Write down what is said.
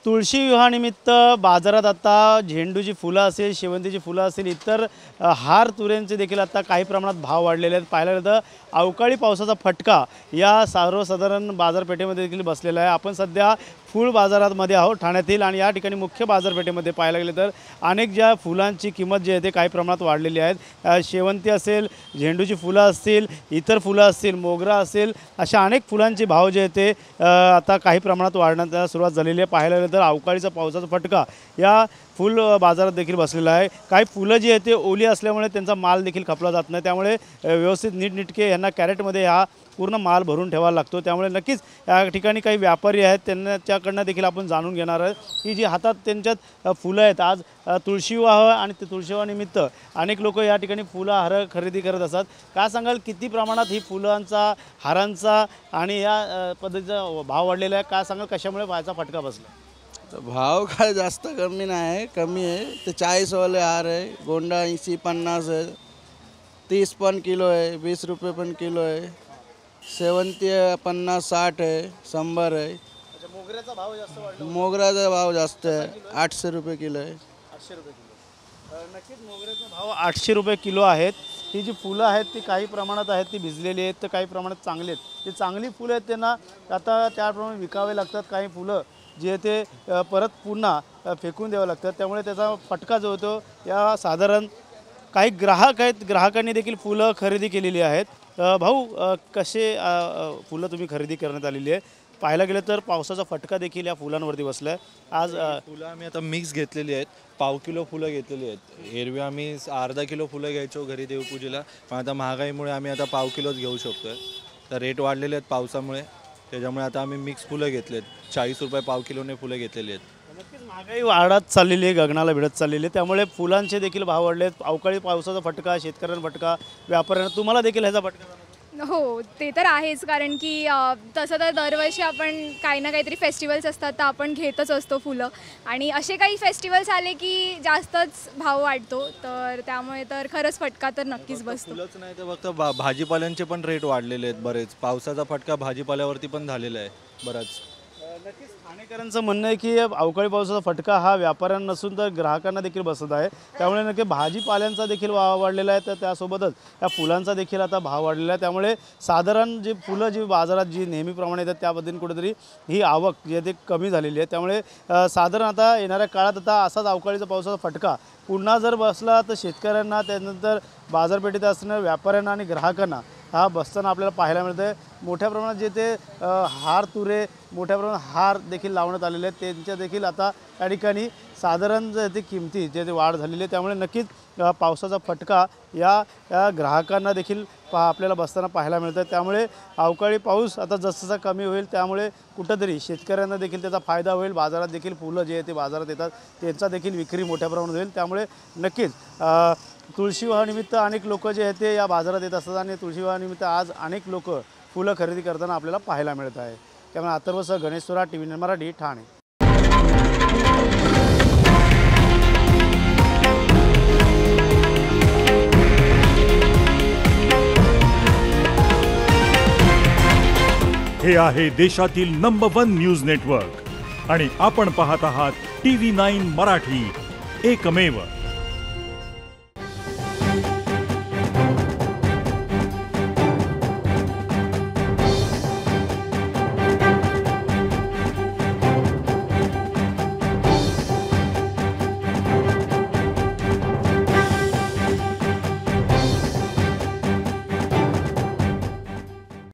तुळशी विवाहानिमित्त बाजारात आता झेंडूची फुलं असेल, शेवंतीची फुलं असेल, इतर हार तुऱ्यांचे देखील आता काही प्रमाणात भाव वाढलेले आहेत। पाहायला गेलं तर अवकाळी पावसाचा फटका या सर्वसाधारण बाजारपेठेमध्ये देखील बसलेला आहे। आपण सध्या फूल बाजारामध्ये आहोत ठाण्यातील, आणि या ठिकाणी मुख्य बाजारपेठेमध्ये पाहायला गेलं तर अनेक ज्या फुलांची किंमत जी आहे ते काही प्रमाणात वाढलेली आहेत। शेवंती असेल, झेंडूची फुलं असतील, इतर फुलं असतील, मोगरा असेल, अशा अनेक फुलांचे भाव जे आहेत ते आता काही प्रमाणात वाढण्यास सुरुवात झालेली आहे। पाहायला गेलं तर अवकाळीचा पावसाचा फटका या फूल बाजारात देखील बसलेला आहे। काही फुलं जी आहेत ते ओली असल्यामुळे त्यांचा माल देखील खपला जात नाही, त्यामुळे व्यवस्थित नीटनेटके यांना कॅरेटमध्ये हा पूर्ण माल भरून ठेवावा लागतो। त्यामुळे नक्कीच या ठिकाणी काही व्यापारी आहेत, त्यांच्याकडनं देखील आपण जाणून घेणार आहोत की जी हातात त्यांच्यात फुलं आहेत। आज तुळशी विवाह आणि तुळशीविवाहानिमित्त अनेक लोक या ठिकाणी फुलं हार खरेदी करत असतात। काय सांगाल, किती प्रमाणात ही फुलांचा, हारांचा आणि या पद्धतीचा भाव वाढलेला आहे? काय सांगाल, कशामुळे व्हायचा फटका बसला? भाव काय जास्त कमी नाही, कमी आहे। ते 40 वाले हार आहे, गोंडा 80 50 आहे, 30 पण किलो आहे, 20 रुपये पण किलो आहे, शेवंती 50 60 आहे, 100 आहे। मोगऱ्याचा भाव जास्त वाढला? मोगऱ्याचा भाव जास्त आहे, 800 रुपये किलो आहे। 800 रुपये किलो। नक्कीच मोगऱ्याचा भाव 800 रुपये किलो आहेत। ही जी फुलं आहेत ती काही प्रमाणात आहेत, ती भिजलेली आहेत, तर काही प्रमाणात चांगली आहेत। जी चांगली फुलं आहेत त्यांना आता त्याप्रमाणे विकावे लागतात। काही फुलं जे ते परत पुन्हा फेकून द्यावं लागतात, त्यामुळे त्याचा फटका जो होतो या साधारण काही ग्राहक आहेत, ग्राहकांनी देखील फुलं खरेदी केलेली आहेत। भाऊ, कसे फुलं तुम्ही खरेदी करण्यात आलेली आहे? पाहायला गेलं तर पावसाचा फटका देखील या फुलांवरती बसला आहे। आज फुलं आम्ही आता मिक्स घेतलेली आहेत, पाव किलो फुलं घेतलेली आहेत। एरवी आम्ही अर्धा किलो फुलं घ्यायचो घरी देवपूजेला, पण आता महागाईमुळे आम्ही आता पाव किलोच घेऊ शकतो आहे। तर रेट वाढलेले आहेत पावसामुळे, त्याच्यामुळे आता आम्ही मिक्स फुलं घेतलेत। 40 रुपये पाव किलोने फुलं घेतलेली आहेत। नक्कीच महागाई वाढत चाललेली आहे, गगनाला भिडत चाललेली आहे, त्यामुळे फुलांचे देखील भाव वाढले आहेत। अवकाळी पावसाचा फटका, शेतकऱ्यांना फटका, व्यापाऱ्यांना, तुम्हाला देखील ह्याचा फटका जाणवतो? हो, ते तर आहेच, कारण की तसं तर दरवर्षी आपण काही ना काहीतरी फेस्टिवल्स असतात तर आपण घेतच असतो फुलं, आणि असे काही फेस्टिवल्स आले की जास्तच भाव वाढतो, तर त्यामुळे तर खरंच फटका तर नक्कीच बसतो। फुलंच नाही तर फक्त भाजीपाल्यांचे पण रेट वाढलेले आहेत बरेच। पावसाचा फटका भाजीपाल्यावरती पण झालेला आहे बराच। नक्कीच ठाणेकरांचं म्हणणं आहे की अवकाळी पावसाचा फटका हा व्यापाऱ्यांना नसून तर ग्राहकांना देखील बसत आहे, त्यामुळे नक्की भाजीपाल्यांचा देखील भाव वाढलेला आहे, तर त्यासोबतच या फुलांचा देखील आता भाव वाढलेला आहे। त्यामुळे साधारण जी फुलं जी बाजारात जी नेहमीप्रमाणे येतात त्या पद्धतीने कुठेतरी ही आवक जी आहे ती कमी झालेली आहे। त्यामुळे साधारण आता येणाऱ्या काळात आता असाच अवकाळीचा पावसाचा फटका पुन्हा जर बसला तर शेतकऱ्यांना, त्यानंतर बाजारपेठेत असणाऱ्या व्यापाऱ्यांना आणि ग्राहकांना हा बसताना आपल्याला पाहायला मिळतं आहे। मोठ्या प्रमाणात जे ते हार तुरे, मोठ्या प्रमाणात हार देखील लावण्यात आलेले आहेत, त्यांच्या देखील आता त्या ठिकाणी साधारण जे ते किमती जे ते वाढ झालेली आहे, त्यामुळे नक्कीच पावसाचा फटका या ग्राहकांना देखील आपल्याला बसताना पाहायला मिळतं आहे। त्यामुळे अवकाळी पाऊस आता जसजसा कमी होईल त्यामुळे कुठंतरी शेतकऱ्यांना देखील त्याचा फायदा होईल। बाजारात देखील फुलं जे आहे ते बाजारात येतात, त्यांचा देखील विक्री मोठ्या प्रमाणात होईल। त्यामुळे नक्कीच तुळशी विवाहानिमित्त अनेक लोक जे आहेत ते या बाजारात येत असतात, आणि तुळशी विवाहानिमित्त आज अनेक लोक फुलं खरेदी करताना आपल्याला पाहायला मिळत आहे। त्यामुळे अथर्वसह गणेश सुरा, TV9 मराठी, ठाणे। हे आहे देशातील नंबर 1 न्यूज नेटवर्क, आणि आपण पाहत आहात TV9 मराठी, एकमेव।